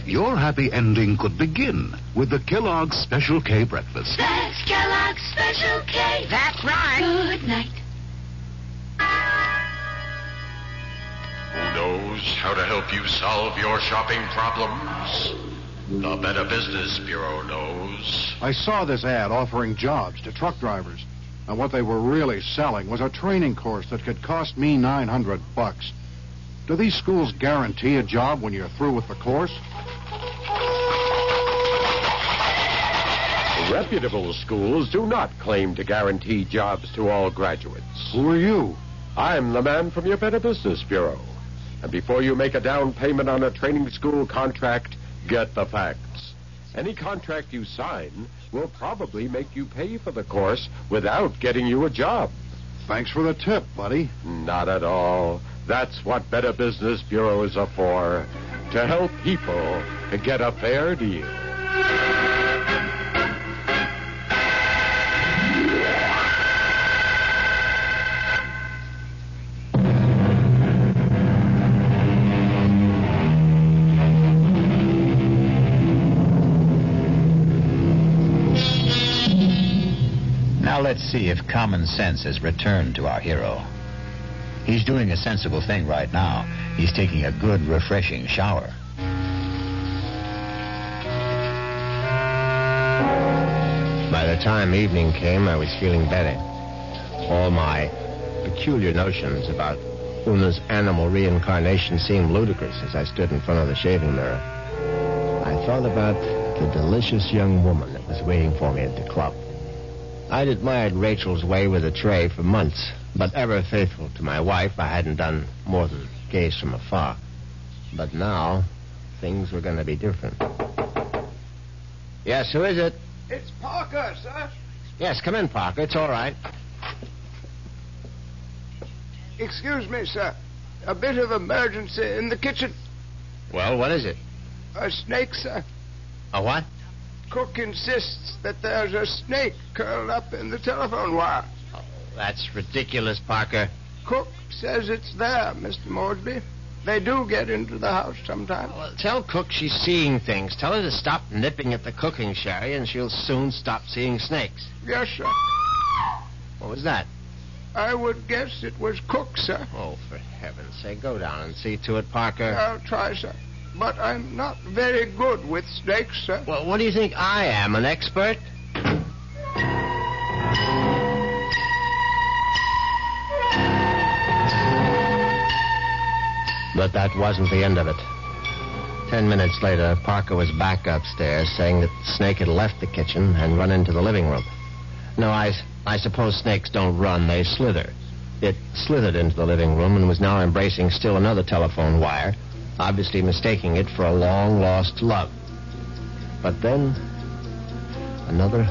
S3: Your happy ending could begin with the Kellogg's Special K breakfast.
S4: That's Kellogg's Special K.
S6: That's right.
S4: Good night.
S8: Who knows how to help you solve your shopping problems? The Better Business Bureau knows.
S9: I saw this ad offering jobs to truck drivers. And what they were really selling was a training course that could cost me $900. Do these schools guarantee a job when you're through with the course?
S26: Reputable schools do not claim to guarantee jobs to all graduates.
S9: Who are you?
S26: I'm the man from your Better Business Bureau. And before you make a down payment on a training school contract, get the facts. Any contract you sign will probably make you pay for the course without getting you a job.
S9: Thanks for the tip, buddy.
S26: Not at all. That's what Better Business Bureaus are for. To help people get a fair deal.
S10: Now let's see if common sense has returned to our hero. He's doing a sensible thing right now. He's taking a good, refreshing shower.
S11: By the time evening came, I was feeling better. All my peculiar notions about Una's animal reincarnation seemed ludicrous as I stood in front of the shaving mirror. I thought about the delicious young woman that was waiting for me at the club. I'd admired Rachel's way with a tray for months, but ever faithful to my wife, I hadn't done more than gaze from afar. But now, things were going to be different. Yes, who is it?
S1: It's Parker, sir.
S11: Yes, come in, Parker. It's all right.
S1: Excuse me, sir. A bit of emergency in the kitchen.
S11: Well, what is it?
S1: A snake, sir.
S11: A what?
S1: Cook insists that there's a snake curled up in the telephone wire.
S11: Oh, that's ridiculous, Parker.
S1: Cook says it's there, Mr. Moresby. They do get into the house sometimes.
S11: Well, tell Cook she's seeing things. Tell her to stop nipping at the cooking sherry, and she'll soon stop seeing snakes.
S1: Yes, sir.
S11: What was that?
S1: I would guess it was Cook, sir.
S11: Oh, for heaven's sake, go down and see to it, Parker.
S1: I'll try, sir. But I'm not very good with snakes, sir.
S11: Well, what do you think I am, an expert? But that wasn't the end of it. 10 minutes later, Parker was back upstairs saying that the snake had left the kitchen and run into the living room. No, I suppose snakes don't run, they slither. It slithered into the living room and was now embracing still another telephone wire, obviously mistaking it for a long-lost love. But then, another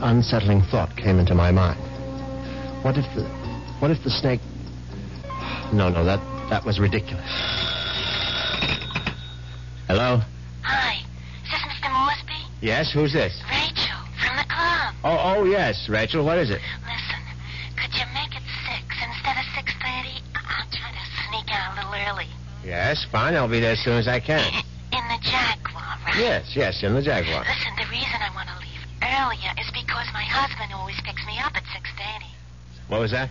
S11: unsettling thought came into my mind. What if the snake... No, that was ridiculous. Hello?
S4: Hi. Is this Mr. Moresby?
S11: Yes, who's this?
S4: Rachel, from the club.
S11: Oh, yes, Rachel, what is it?
S4: Listen, could you make it 6 instead of 6:30? I'm trying to sneak out a little early.
S11: Yes, fine, I'll be there as soon as I can.
S4: In the Jaguar, right?
S11: Yes, in the Jaguar.
S4: Listen, the reason I want to leave earlier is because my husband always picks me up at 6:30.
S11: What was that?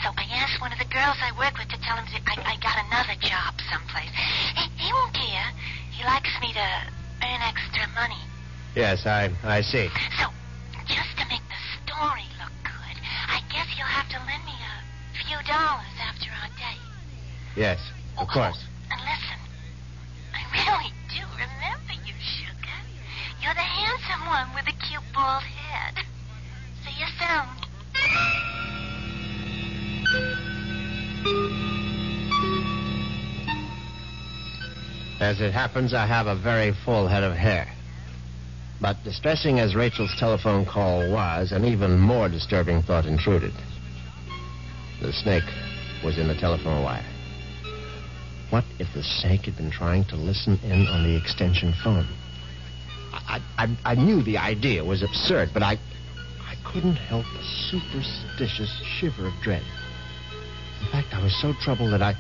S4: So I asked one
S19: girls I work with to tell him I got another job someplace. He won't care. He likes me to earn extra money.
S11: Yes, I see.
S19: So, just to make the story look good, I guess you'll have to lend me a few dollars after our date.
S11: Yes, of course.
S19: And listen, I really do remember you, Sugar. You're the handsome one with the cute bald head. See you soon.
S11: As it happens, I have a very full head of hair. But distressing as Rachel's telephone call was, an even more disturbing thought intruded. The snake was in the telephone wire. What if the snake had been trying to listen in on the extension phone? I knew the idea was absurd, but I couldn't help a superstitious shiver of dread. In fact, I was so troubled that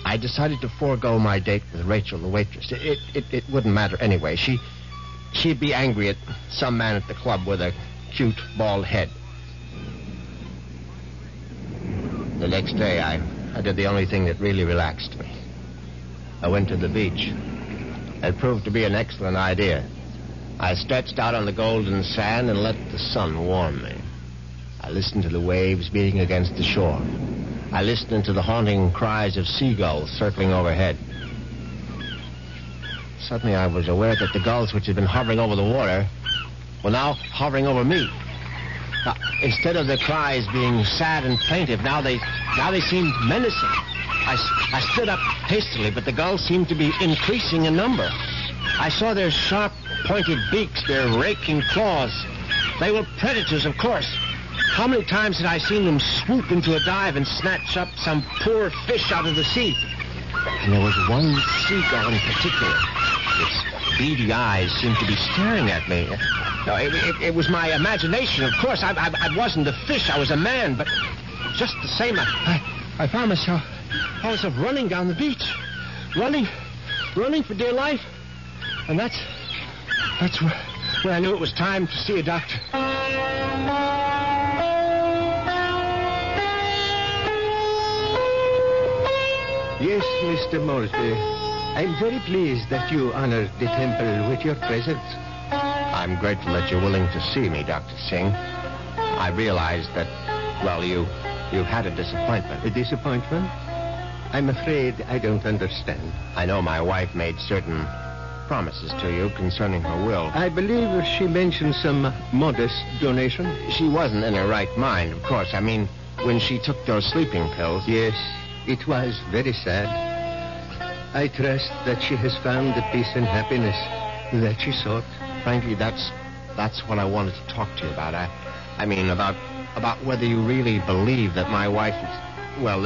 S11: I decided to forego my date with Rachel, the waitress. It wouldn't matter anyway. She'd be angry at some man at the club with a cute, bald head. The next day, I did the only thing that really relaxed me. I went to the beach. It proved to be an excellent idea. I stretched out on the golden sand and let the sun warm me. I listened to the waves beating against the shore. I listened to the haunting cries of seagulls circling overhead. Suddenly I was aware that the gulls which had been hovering over the water were now hovering over me. Now, instead of the cries being sad and plaintive, now they seemed menacing. I stood up hastily, but the gulls seemed to be increasing in number. I saw their sharp, pointed beaks, their raking claws. They were predators, of course. How many times had I seen them swoop into a dive and snatch up some poor fish out of the sea? And there was one seagull in particular. Its beady eyes seemed to be staring at me. No, it was my imagination, of course. I wasn't a fish. I was a man, but just the same, I found myself running down the beach. Running for dear life. And that's when I knew it was time to see a doctor.
S12: Yes, Mr. Moresby. I'm very pleased that you honored the temple with your presence.
S11: I'm grateful that you're willing to see me, Dr. Singh. I realize that, well, you've had a disappointment.
S12: A disappointment? I'm afraid I don't understand.
S11: I know my wife made certain promises to you concerning her will.
S12: I believe she mentioned some modest donation.
S11: She wasn't in her right mind, of course. I mean, when she took those sleeping pills.
S12: Yes, it was very sad. I trust that she has found the peace and happiness that she sought.
S11: Frankly, that's what I wanted to talk to you about. I mean, about whether you really believe that my wife is, well,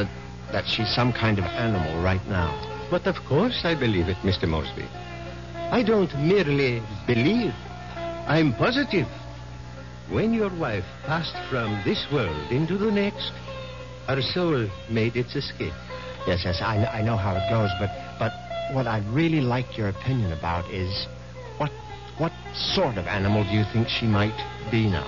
S11: that she's some kind of animal right now.
S12: But of course I believe it, Mr. Moresby. I don't merely believe. I'm positive. When your wife passed from this world into the next, her soul made its escape.
S11: Yes, I know how it goes, but what I'd really like your opinion about is what sort of animal do you think she might be now?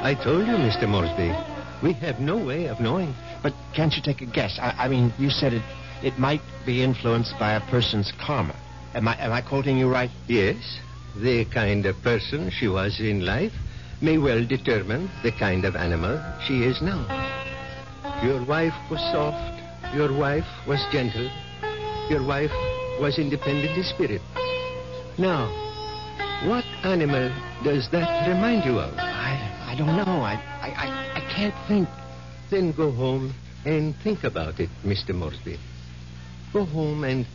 S12: I told you, Mr. Moresby, we have no way of knowing.
S11: But can't you take a guess? I mean, you said it might be influenced by a person's karma. Am I quoting you right?
S12: Yes. The kind of person she was in life may well determine the kind of animal she is now. Your wife was soft. Your wife was gentle. Your wife was independent in spirit. Now, what animal does that remind you of?
S11: I don't know. I can't think.
S12: Then go home and think about it, Mr. Moresby. Go home and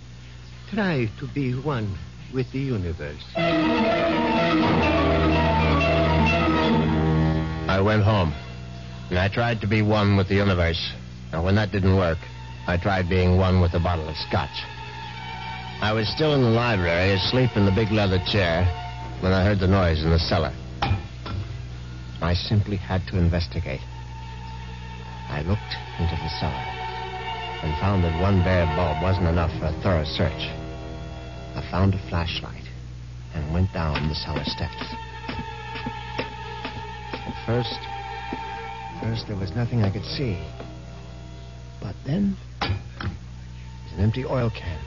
S12: try to be one with the universe.
S11: I went home, and I tried to be one with the universe. Now, when that didn't work, I tried being one with a bottle of scotch. I was still in the library, asleep in the big leather chair, when I heard the noise in the cellar. I simply had to investigate. I looked into the cellar and found that one bare bulb wasn't enough for a thorough search. I found a flashlight and went down the cellar steps. At first there was nothing I could see. But Then, there's an empty oil can.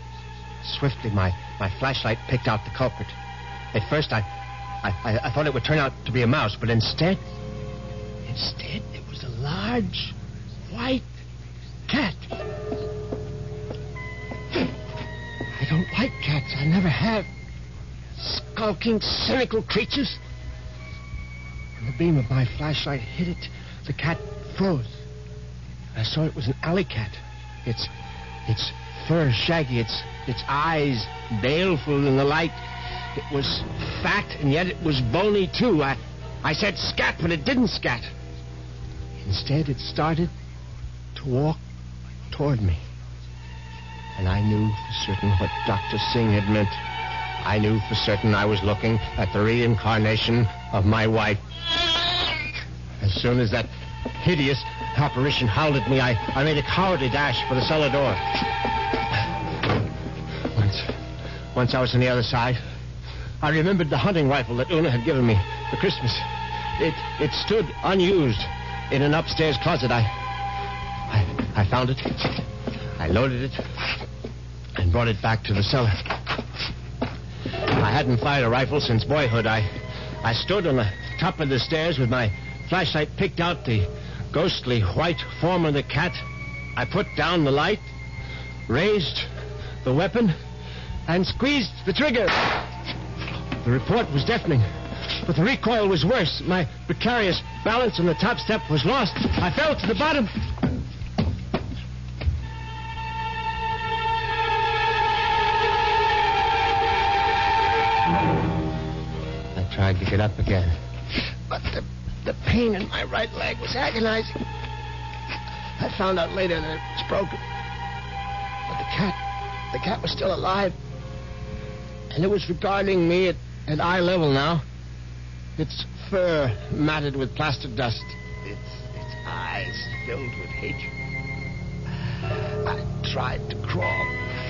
S11: Swiftly, my flashlight picked out the culprit. At first, I thought it would turn out to be a mouse, but instead, it was a large, white cat. I don't like cats. I never have. Skulking, cynical creatures. When the beam of my flashlight hit it, the cat froze. I saw it was an alley cat. Its fur shaggy, its eyes baleful in the light. It was fat, and yet it was bony, too. I said scat, but it didn't scat. Instead, it started to walk toward me. And I knew for certain what Dr. Singh had meant. I knew for certain I was looking at the reincarnation of my wife. As soon as that hideous apparition howled at me, I made a cowardly dash for the cellar door. Once I was on the other side, I remembered the hunting rifle that Una had given me for Christmas. It stood unused in an upstairs closet. I found it. I loaded it and brought it back to the cellar. I hadn't fired a rifle since boyhood. I stood on the top of the stairs with my flashlight picked out the ghostly white form of the cat. I put down the light, raised the weapon, and squeezed the trigger. The report was deafening, but the recoil was worse. My precarious balance on the top step was lost. I fell to the bottom. I tried to get up again, but the pain in my right leg was agonizing. I found out later that it was broken. But the cat was still alive. And it was regarding me at eye level now. Its fur matted with plaster dust. Its eyes filled with hatred. I tried to crawl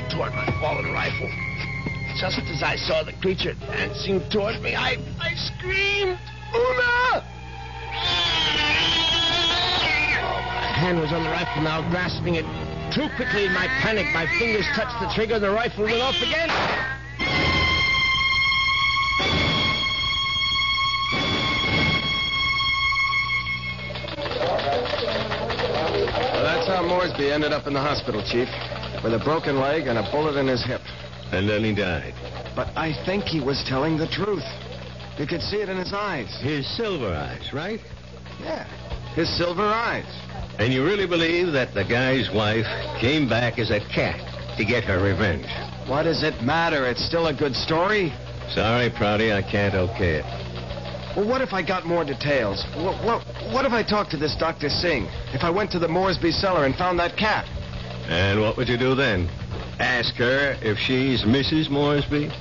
S11: toward my fallen rifle. Just as I saw the creature advancing toward me, I screamed, Una! Oh, my hand was on the rifle now, grasping it. Too quickly in my panic, my fingers touched the trigger and the rifle went off again.
S5: Well, that's how Moresby ended up in the hospital, Chief, with a broken leg and a bullet in his hip.
S13: And then he died.
S5: But I think he was telling the truth. You could see it in his eyes.
S13: His silver eyes, right?
S5: Yeah, his silver eyes.
S13: And you really believe that the guy's wife came back as a cat to get her revenge?
S5: What does it matter? It's still a good story.
S13: Sorry, Prouty, I can't okay it.
S5: Well, what if I got more details? What if I talked to this Dr. Singh? If I went to the Moresby cellar and found that cat?
S13: And what would you do then? Ask her if she's Mrs. Moresby?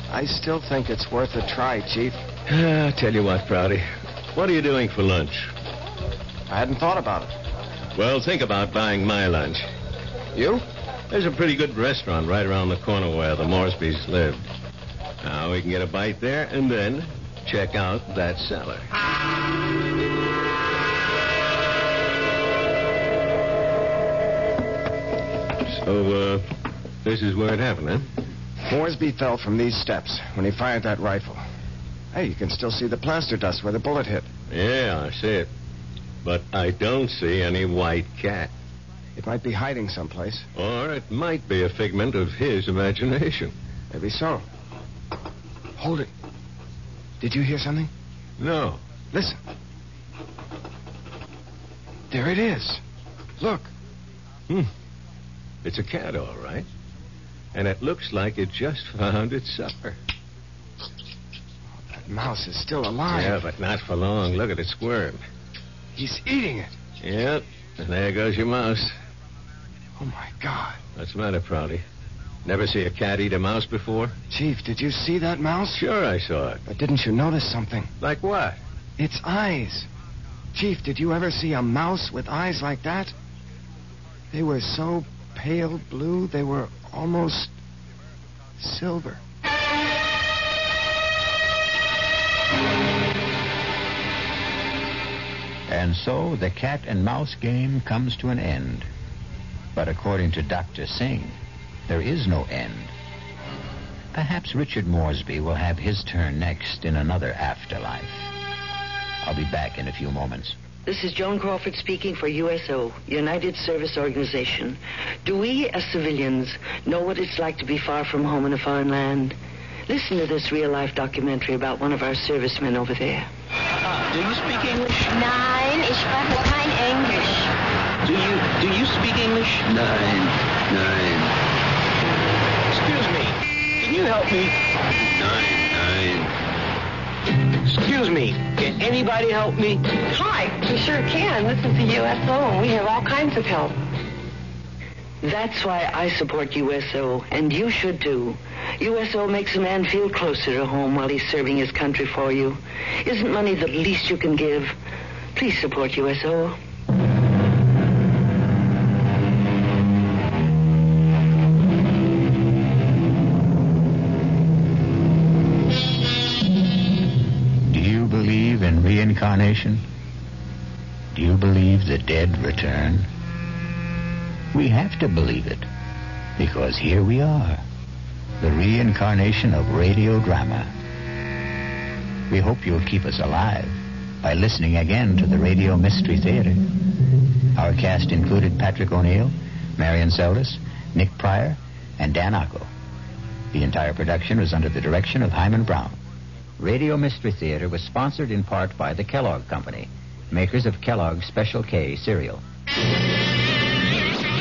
S5: I still think it's worth a try, Chief.
S13: I'll tell you what, Prouty. What are you doing for lunch?
S5: I hadn't thought about it.
S13: Well, think about buying my lunch.
S5: You?
S13: There's a pretty good restaurant right around the corner where the Moresbys lived. Now, we can get a bite there and then check out that cellar. So, this is where it happened, huh?
S5: Moresby fell from these steps when he fired that rifle. Hey, you can still see the plaster dust where the bullet hit.
S13: Yeah, I see it. But I don't see any white cat.
S5: It might be hiding someplace.
S13: Or it might be a figment of his imagination.
S5: Maybe so. Hold it. Did you hear something?
S13: No.
S5: Listen. There it is. Look.
S13: It's a cat, all right. And it looks like it just found its supper.
S5: That mouse is still alive.
S13: Yeah, but not for long. Look at it squirm.
S5: He's eating it.
S13: Yep. And there goes your mouse.
S5: Oh, my God.
S13: What's the matter, Prouty? Never see a cat eat a mouse before?
S5: Chief, did you see that mouse?
S13: Sure I saw it.
S5: But didn't you notice something?
S13: Like what?
S5: Its eyes. Chief, did you ever see a mouse with eyes like that? They were so pale blue, they were almost silver.
S10: And so the cat and mouse game comes to an end. But according to Dr. Singh, there is no end. Perhaps Richard Moresby will have his turn next in another afterlife. I'll be back in a few moments.
S14: This is Joan Crawford speaking for USO, United Service Organization. Do we, as civilians, know what it's like to be far from home in a foreign land? Listen to this real-life documentary about one of our servicemen over there.
S15: Do you speak English?
S16: Nein, ich spreche kein Englisch.
S15: Do you speak English? Nein. Excuse me. Can you help me? Nein. Excuse me. Can anybody help me?
S14: Hi, we sure can. This is the USO, and we have all kinds of help. That's why I support USO, and you should too. USO makes a man feel closer to home while he's serving his country for you. Isn't money the least you can give? Please support USO.
S10: Do you believe in reincarnation? Do you believe the dead return? We have to believe it, because here we are, the reincarnation of radio drama. We hope you'll keep us alive by listening again to the Radio Mystery Theater. Our cast included Patrick O'Neill, Marion Seldes, Nick Pryor, and Dan Acco. The entire production was under the direction of Hyman Brown. Radio Mystery Theater was sponsored in part by the Kellogg Company, makers of Kellogg's Special K cereal.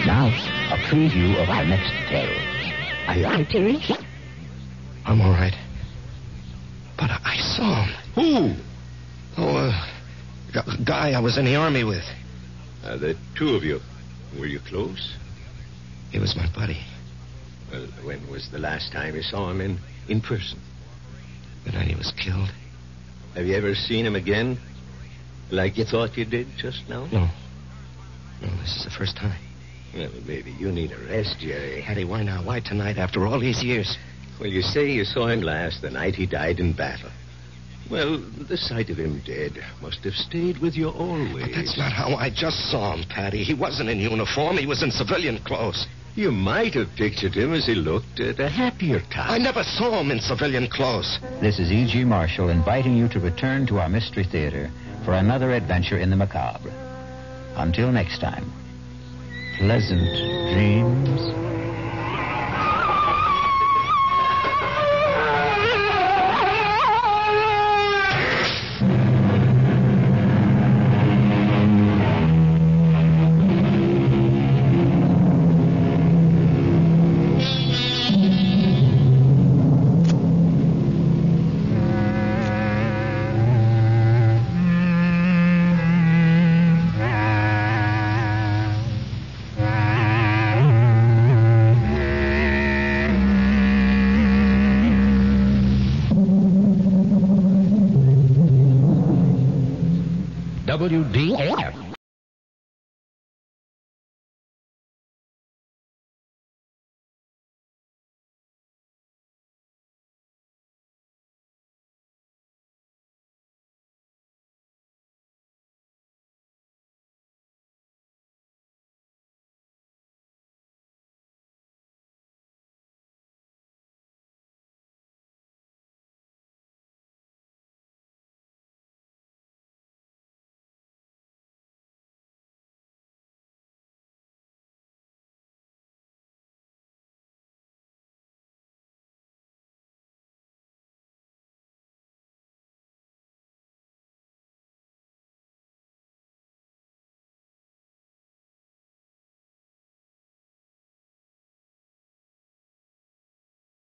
S10: Now, a preview of our next tale.
S14: Are you all right, Terry?
S5: I'm all right. But I saw him.
S13: Who?
S5: Oh, a guy I was in the Army with.
S13: The two of you. Were you close?
S5: He was my buddy.
S13: Well, when was the last time you saw him in person?
S5: The night he was killed.
S13: Have you ever seen him again? Like you thought you did just now?
S5: No, this is the first time.
S13: Well, maybe you need a rest, Jerry.
S5: Hattie, why now? Why tonight after all these years?
S13: Well, you say you saw him last the night he died in battle. Well, the sight of him dead must have stayed with you always.
S5: But that's not how I just saw him, Patty. He wasn't in uniform. He was in civilian clothes.
S13: You might have pictured him as he looked at a happier time.
S5: I never saw him in civilian clothes.
S10: This is E.G. Marshall inviting you to return to our Mystery Theater for another adventure in the macabre. Until next time, pleasant dreams.
S22: WD